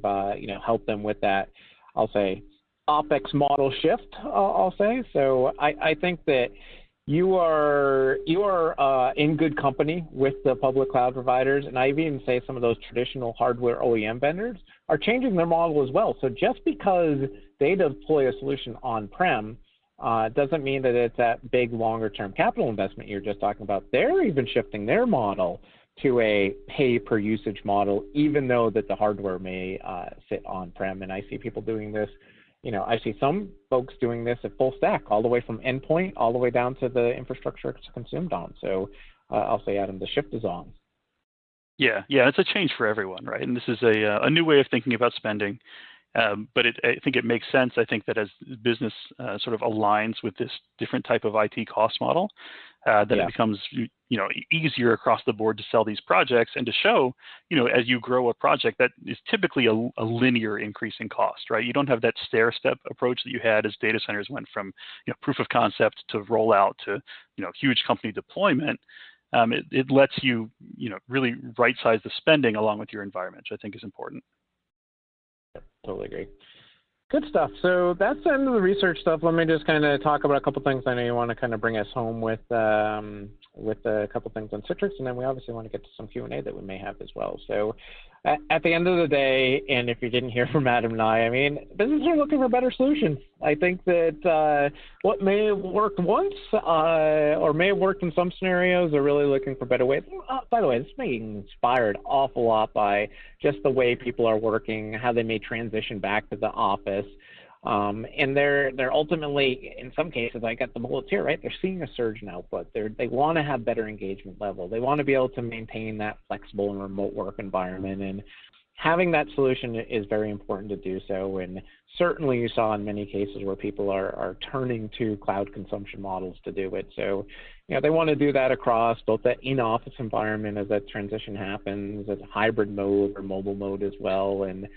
help them with that, I'll say, OpEx model shift, I'll say. So I think that you are in good company with the public cloud providers, and I even say some of those traditional hardware OEM vendors are changing their model as well. So just because they deploy a solution on-prem doesn't mean that it's that big longer-term capital investment you're just talking about. They're even shifting their model to a pay-per-usage model, even though that the hardware may sit on-prem. And I see people doing this. I see some folks doing this at full stack, all the way from endpoint, all the way down to the infrastructure it's consumed on. So I'll say, Adam, the shift is on. Yeah, it's a change for everyone, right? And this is a new way of thinking about spending. But I think it makes sense. I think that as business sort of aligns with this different type of IT cost model, that it becomes easier across the board to sell these projects and to show, as you grow a project, that is typically a linear increase in cost, right? You don't have that stair-step approach that you had as data centers went from proof of concept to rollout to huge company deployment. It lets you really right-size the spending along with your environment, which I think is important. Totally agree. Good stuff. So that's the end of the research stuff. Let me just kind of talk about a couple things. I know you want to kind of bring us home with a couple things on Citrix, and then we obviously want to get to some Q&A that we may have as well. So At the end of the day, and if you didn't hear from Adam and I mean, businesses are looking for better solutions. I think that what may have worked once or may have worked in some scenarios are really looking for better ways. By the way, this is being inspired an awful lot by just the way people are working, how they may transition back to the office. And they're ultimately, in some cases, I got the bullets here, right? They're seeing a surge in output. They want to have better engagement level. They want to be able to maintain that flexible and remote work environment. And having that solution is very important to do so. And certainly you saw in many cases where people are turning to cloud consumption models to do it. So, they want to do that across both the in-office environment as that transition happens, as a hybrid mode or mobile mode as well. And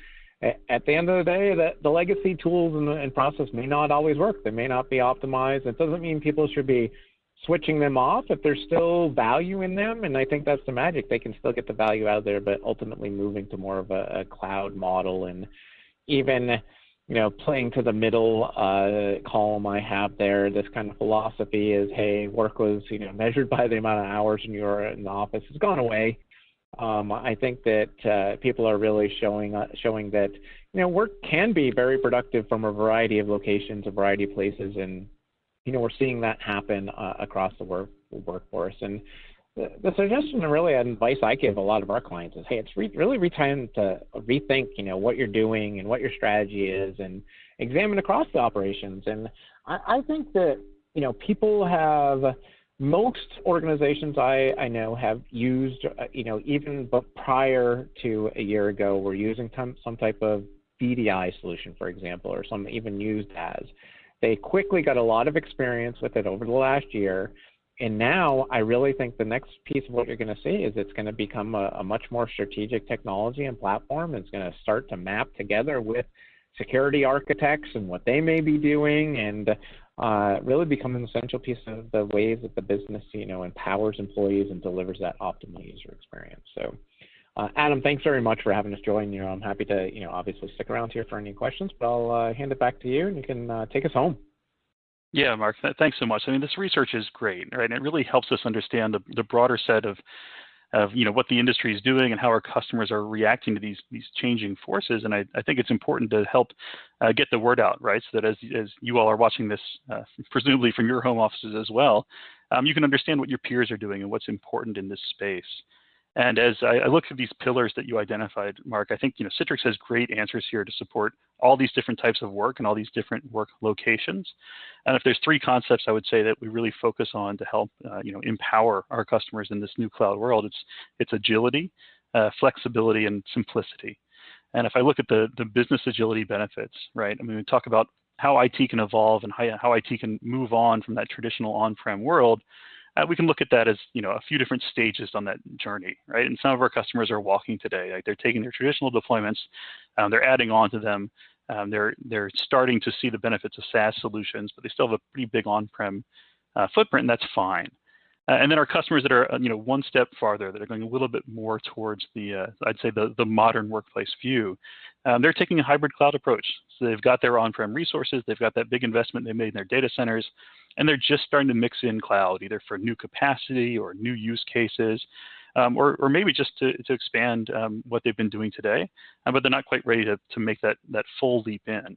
at the end of the day, the legacy tools and process may not always work. They may not be optimized. It doesn't mean people should be switching them off if there's still value in them. And I think that's the magic. They can still get the value out of there, but ultimately moving to more of a cloud model. And even, playing to the middle column I have there, this kind of philosophy is, hey, work was, measured by the amount of hours when you're in the office has gone away. I think that people are really showing that work can be very productive from a variety of locations, a variety of places, and we're seeing that happen across the workforce. And the suggestion and really advice I give a lot of our clients is, hey, it's really time to rethink what you're doing and what your strategy is, and examine across the operations. And I think that people have. Most organizations I know have used, even but prior to a year ago, were using some type of VDI solution, for example, or some even used DaaS. They quickly got a lot of experience with it over the last year, and now I really think the next piece of what you're going to see is it's going to become a much more strategic technology and platform. It's going to start to map together with security architects and what they may be doing, and really become an essential piece of the ways that the business, empowers employees and delivers that optimal user experience. So, Adam, thanks very much for having us join. I'm happy to, obviously stick around here for any questions, but I'll hand it back to you, and you can take us home. Yeah, Mark, thanks so much. I mean, this research is great, right? And it really helps us understand the broader set of what the industry is doing and how our customers are reacting to these changing forces. And I think it's important to help get the word out, right? So that as you all are watching this, presumably from your home offices as well, you can understand what your peers are doing and what's important in this space. And as I look at these pillars that you identified, Mark, I think Citrix has great answers here to support all these different types of work and all these different work locations. And if there's three concepts I would say that we really focus on to help empower our customers in this new cloud world, it's agility, flexibility, and simplicity. And if I look at the business agility benefits, right? I mean, we talk about how IT can evolve and how IT can move on from that traditional on-prem world. We can look at that as a few different stages on that journey, right? And some of our customers are walking today. Like they're taking their traditional deployments, they're adding on to them. They're starting to see the benefits of SaaS solutions, but they still have a pretty big on-prem footprint, and that's fine. And then our customers that are one step farther, that are going a little bit more towards I'd say the modern workplace view, they're taking a hybrid cloud approach. So they've got their on-prem resources, they've got that big investment they made in their data centers, and they're just starting to mix in cloud, either for new capacity or new use cases, or maybe just to expand what they've been doing today, but they're not quite ready to make that full leap in.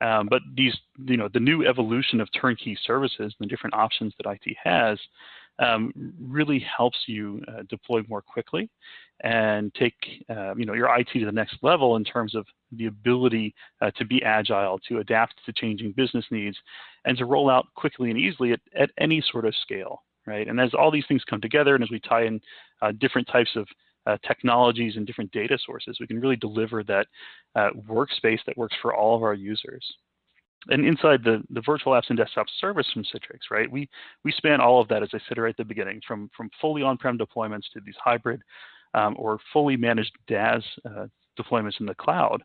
But the new evolution of turnkey services and the different options that IT has really helps you deploy more quickly and take your IT to the next level in terms of the ability to be agile, to adapt to changing business needs, and to roll out quickly and easily at any sort of scale, right? And as all these things come together, and as we tie in different types of technologies and different data sources, we can really deliver that workspace that works for all of our users. And inside the virtual apps and desktop service from Citrix, right, we span all of that, as I said right at the beginning, from fully on-prem deployments to these hybrid or fully managed DaaS deployments in the cloud.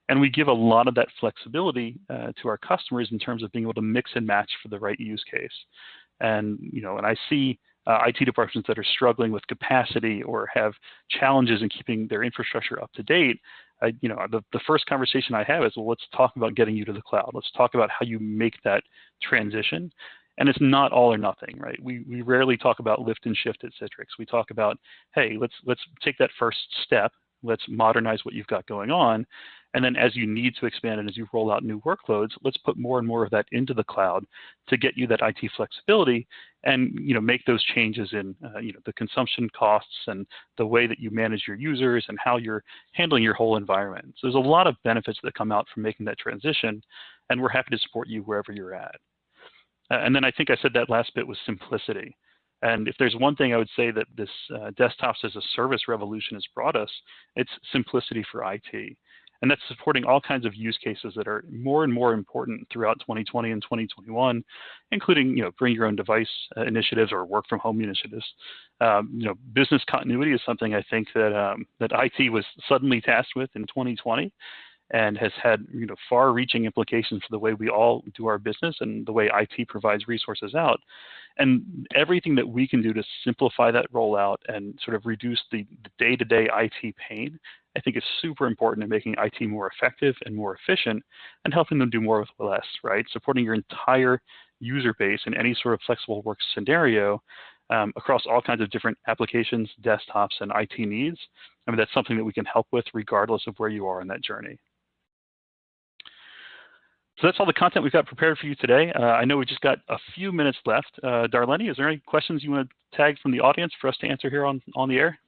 And we give a lot of that flexibility to our customers in terms of being able to mix and match for the right use case. And and I see IT departments that are struggling with capacity or have challenges in keeping their infrastructure up to date. The first conversation I have is, well, let's talk about getting you to the cloud. Let's talk about how you make that transition. And it's not all or nothing, right? We rarely talk about lift and shift at Citrix. We talk about, hey, let's take that first step, let's modernize what you've got going on. And then as you need to expand and as you roll out new workloads, let's put more and more of that into the cloud to get you that IT flexibility and make those changes in the consumption costs and the way that you manage your users and how you're handling your whole environment. So there's a lot of benefits that come out from making that transition, and we're happy to support you wherever you're at. And then I think I said that last bit was simplicity. And if there's one thing I would say that this desktops as a service revolution has brought us, it's simplicity for IT. And that's supporting all kinds of use cases that are more and more important throughout 2020 and 2021, including bring your own device initiatives or work from home initiatives. Business continuity is something I think that that IT was suddenly tasked with in 2020, and has had far-reaching implications for the way we all do our business and the way IT provides resources out. And everything that we can do to simplify that rollout and sort of reduce the day-to-day IT pain, I think is super important in making IT more effective and more efficient and helping them do more with less, right? Supporting your entire user base in any sort of flexible work scenario across all kinds of different applications, desktops, and IT needs. I mean, that's something that we can help with regardless of where you are in that journey. So that's all the content we've got prepared for you today. I know we just got a few minutes left. Darlene, is there any questions you want to tag from the audience for us to answer here on the air?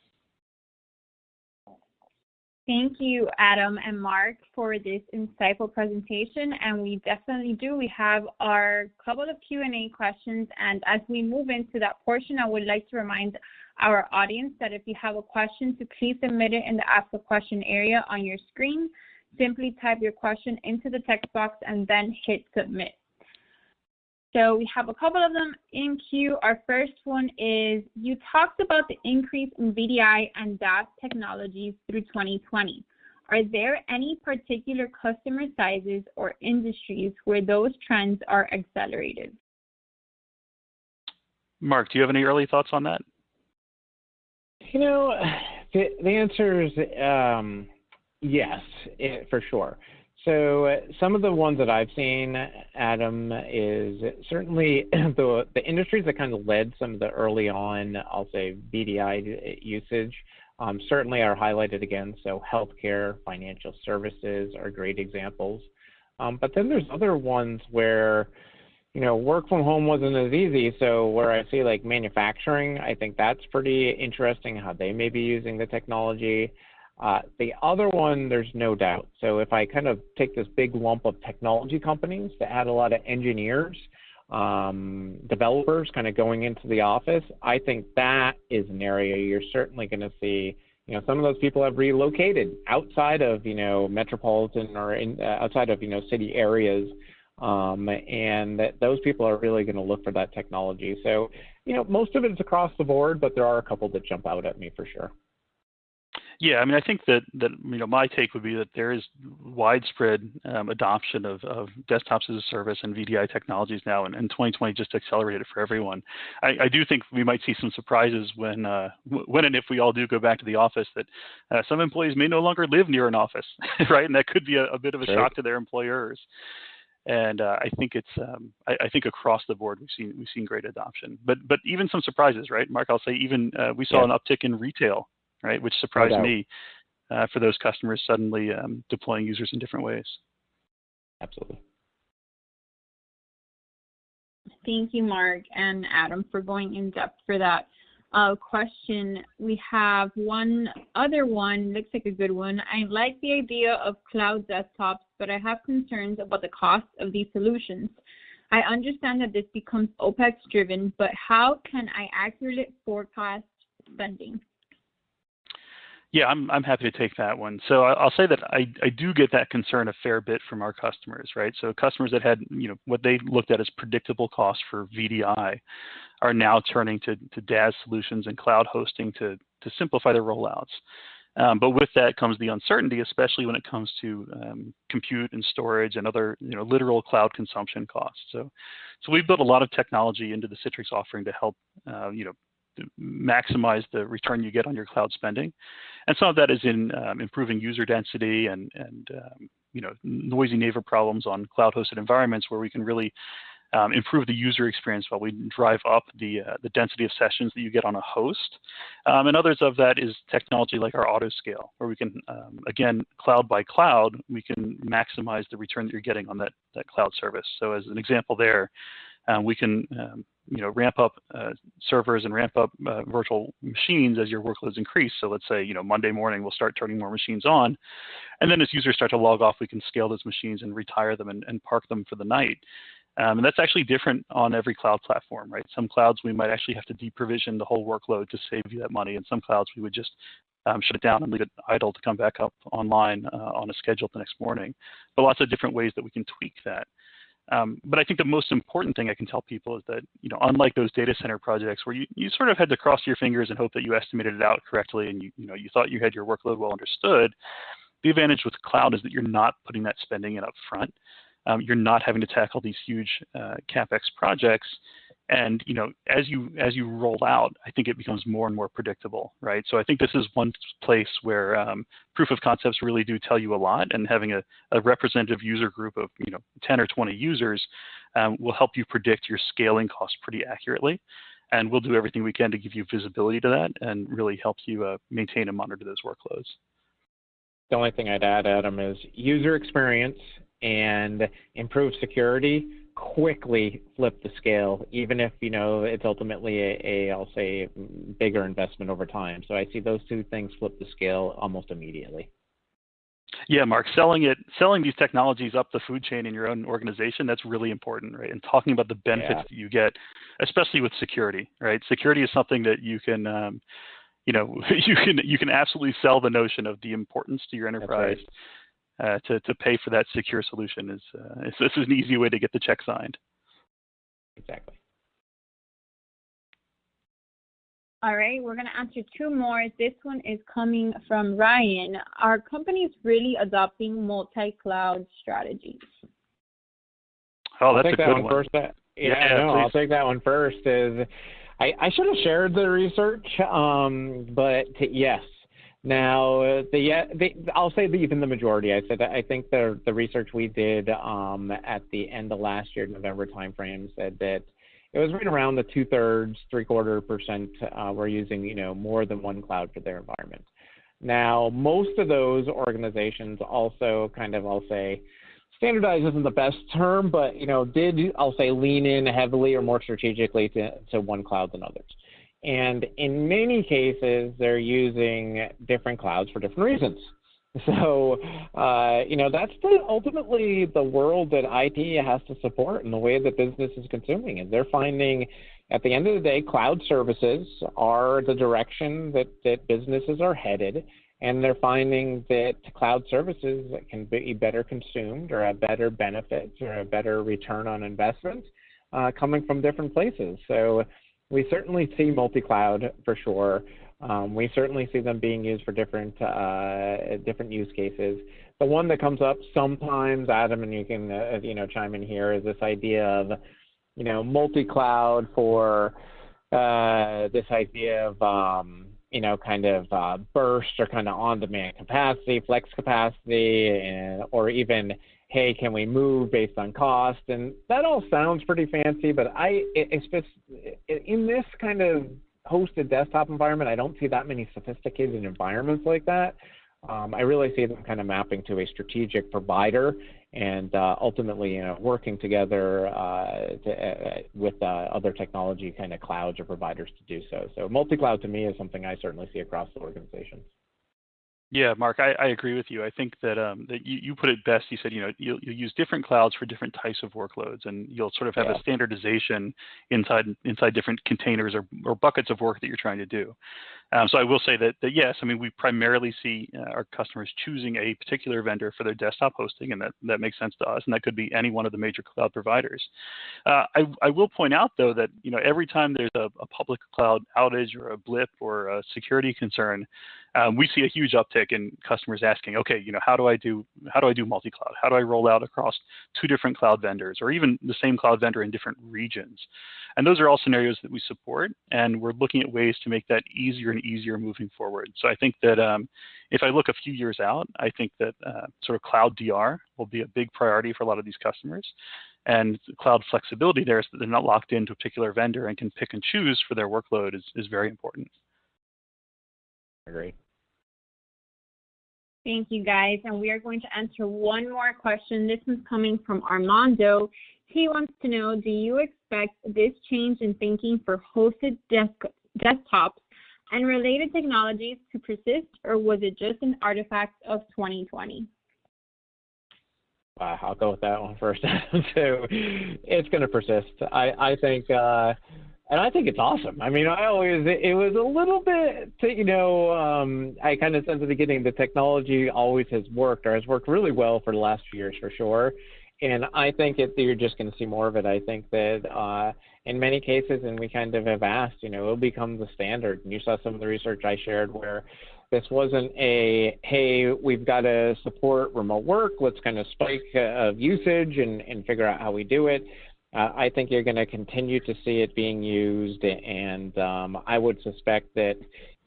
Thank you, Adam and Mark, for this insightful presentation. And we definitely do. We have our couple of Q&A questions. And as we move into that portion, I would like to remind our audience that if you have a question, to please submit it in the Ask a Question area on your screen. Simply type your question into the text box and then hit submit. So we have a couple of them in queue. Our first one is, you talked about the increase in VDI and DaaS technologies through 2020. Are there any particular customer sizes or industries where those trends are accelerated? Mark, do you have any early thoughts on that? The answer is yes, for sure. So some of the ones that I've seen, Adam, is certainly the industries that kind of led some of the early on, I'll say, VDI usage, certainly are highlighted again. So healthcare, financial services are great examples. But then there's other ones where, work from home wasn't as easy. So where I see like manufacturing, I think that's pretty interesting how they may be using the technology. The other one, there's no doubt. So if I kind of take this big lump of technology companies that had a lot of engineers, developers kind of going into the office, I think that is an area you're certainly going to see. Some of those people have relocated outside of, metropolitan or outside of, city areas. And those people are really going to look for that technology. So, most of it is across the board, but there are a couple that jump out at me for sure. Yeah, I mean, I think that my take would be that there is widespread adoption of desktops as a service and VDI technologies now, and 2020 just accelerated it for everyone. I do think we might see some surprises when and if we all do go back to the office, that some employees may no longer live near an office, right? And that could be a bit of a shock to their employers. And I think it's I think across the board we've seen great adoption, but even some surprises, right, Mark? I'll say even we saw an uptick in retail, right, which surprised me for those customers suddenly deploying users in different ways. Absolutely. Thank you, Mark and Adam, for going in depth for that question. We have one other one, looks like a good one. I like the idea of cloud desktops, but I have concerns about the cost of these solutions. I understand that this becomes OPEX driven, but how can I accurately forecast spending? Yeah, I'm happy to take that one. So I'll say that I do get that concern a fair bit from our customers, right? So customers that had, what they looked at as predictable costs for VDI are now turning to DaaS solutions and cloud hosting to simplify their rollouts. But with that comes the uncertainty, especially when it comes to compute and storage and other, literal cloud consumption costs. So we've built a lot of technology into the Citrix offering to help, maximize the return you get on your cloud spending. And some of that is in improving user density and noisy neighbor problems on cloud-hosted environments where we can really improve the user experience while we drive up the density of sessions that you get on a host. And others of that is technology like our autoscale, where we can, again, cloud by cloud, we can maximize the return that you're getting on that cloud service. So as an example there, we can ramp up servers and ramp up virtual machines as your workloads increase. So let's say, Monday morning, we'll start turning more machines on. And then as users start to log off, we can scale those machines and retire them and park them for the night. And that's actually different on every cloud platform, right? Some clouds, we might actually have to deprovision the whole workload to save you that money. And some clouds, we would just shut it down and leave it idle to come back up online on a schedule the next morning. But lots of different ways that we can tweak that. But I think the most important thing I can tell people is that, unlike those data center projects where you sort of had to cross your fingers and hope that you estimated it out correctly and you thought you had your workload well understood, the advantage with cloud is that you're not putting that spending in up front. You're not having to tackle these huge CapEx projects. And as you roll out, I think it becomes more and more predictable, right? So I think this is one place where proof of concepts really do tell you a lot, and having a representative user group of 10 or 20 users will help you predict your scaling costs pretty accurately. And we'll do everything we can to give you visibility to that and really help you maintain and monitor those workloads. The only thing I'd add, Adam, is user experience and improved security quickly flip the scale, even if it's ultimately I'll say bigger investment over time. So I see those two things flip the scale almost immediately. Yeah, Mark, selling these technologies up the food chain in your own organization, that's really important, right? And talking about the benefits that you get, especially with security, right? Security is something that you can you can absolutely sell the notion of the importance to your enterprise. To pay for that secure solution is an easy way to get the check signed. Exactly. All right, we're going to answer two more. This one is coming from Ryan. Are companies really adopting multi-cloud strategies? Oh, that's a good one. First. I'll take that one first. I should have shared the research, but yes. Now, I'll say even the majority. I think the research we did at the end of last year, November timeframe, said that it was right around the 2/3, 3/4% were using more than one cloud for their environment. Now, most of those organizations also kind of, I'll say, standardize isn't the best term, but did, I'll say, lean in heavily or more strategically to one cloud than others. And in many cases, they're using different clouds for different reasons. So, that's ultimately the world that IT has to support and the way that business is consuming it. They're finding, at the end of the day, cloud services are the direction that businesses are headed, and they're finding that cloud services can be better consumed or have better benefits or a better return on investment coming from different places. So we certainly see multi-cloud for sure. We certainly see them being used for different use cases. The one that comes up sometimes, Adam, and you can chime in here, is this idea of multi-cloud for this idea of kind of burst or kind of on-demand capacity, flex capacity, or even, hey, can we move based on cost? And that all sounds pretty fancy, but in this kind of hosted desktop environment, I don't see that many sophisticated environments like that. I really see them kind of mapping to a strategic provider and ultimately working together with other technology kind of clouds or providers to do so. So multi-cloud to me is something I certainly see across the organization. Yeah, Mark, I agree with you. I think that you put it best. You said, you'll use different clouds for different types of workloads, and you'll sort of have a standardization inside different containers or buckets of work that you're trying to do. So I will say that yes, I mean, we primarily see our customers choosing a particular vendor for their desktop hosting, and that makes sense to us, and that could be any one of the major cloud providers. I will point out, though, that every time there's a public cloud outage or a blip or a security concern, we see a huge uptick in customers asking, okay, how do I do multi-cloud? How do I roll out across 2 different cloud vendors, or even the same cloud vendor in different regions? And those are all scenarios that we support, and we're looking at ways to make that easier and easier moving forward. So I think that if I look a few years out, I think that sort of cloud DR will be a big priority for a lot of these customers. And cloud flexibility there, so that they're not locked into a particular vendor and can pick and choose for their workload, is very important. Agree. Thank you, guys. And we are going to answer one more question. This one's coming from Armando. He wants to know, do you expect this change in thinking for hosted desktops and related technologies to persist, or was it just an artifact of 2020? I'll go with that one first. So it's going to persist. I think, and I think it's awesome. I mean, it was a little bit, I kind of said at the beginning, the technology always has worked, or has worked really well for the last few years for sure. And I think you're just going to see more of it. I think that in many cases, and we kind of have asked, it'll become the standard. And you saw some of the research I shared where this wasn't hey, we've got to support remote work, let's kind of spike of usage and figure out how we do it. I think you're going to continue to see it being used, and I would suspect that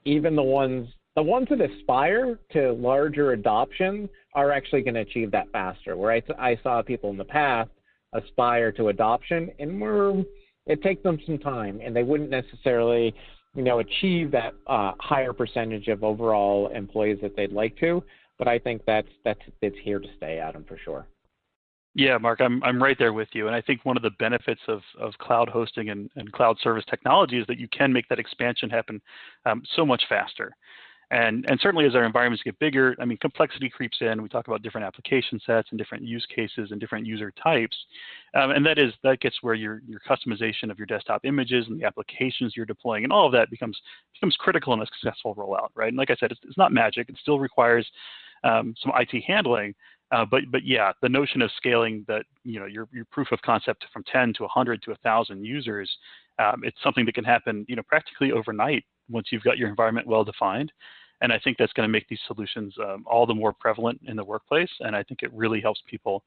even the ones that aspire to larger adoption are actually going to achieve that faster. Where I saw people in the past aspire to adoption, and it takes them some time, and they wouldn't necessarily achieve that higher percentage of overall employees that they'd like to. But I think it's here to stay, Adam, for sure. Yeah, Mark, I'm right there with you. And I think one of the benefits of cloud hosting and cloud service technology is that you can make that expansion happen so much faster. And certainly as our environments get bigger, I mean, complexity creeps in. We talk about different application sets and different use cases and different user types. And that gets where your customization of your desktop images and the applications you're deploying and all of that becomes critical in a successful rollout, right? And like I said, it's not magic. It still requires some IT handling. But yeah, the notion of scaling that, your proof of concept from 10 to 100 to 1,000 users, it's something that can happen, practically overnight once you've got your environment well defined. And I think that's going to make these solutions all the more prevalent in the workplace. And I think it really helps people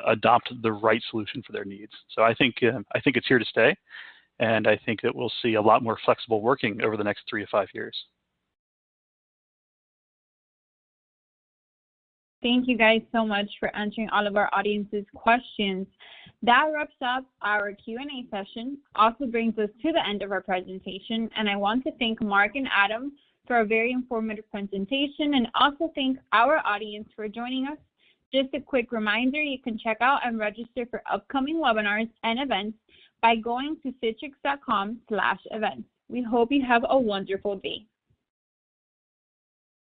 adopt the right solution for their needs. So I think it's here to stay. And I think that we'll see a lot more flexible working over the next 3 to 5 years. Thank you guys so much for answering all of our audience's questions. That wraps up our Q&A session, also brings us to the end of our presentation, and I want to thank Mark and Adam for a very informative presentation, and also thank our audience for joining us. Just a quick reminder, you can check out and register for upcoming webinars and events by going to citrix.com/events. We hope you have a wonderful day.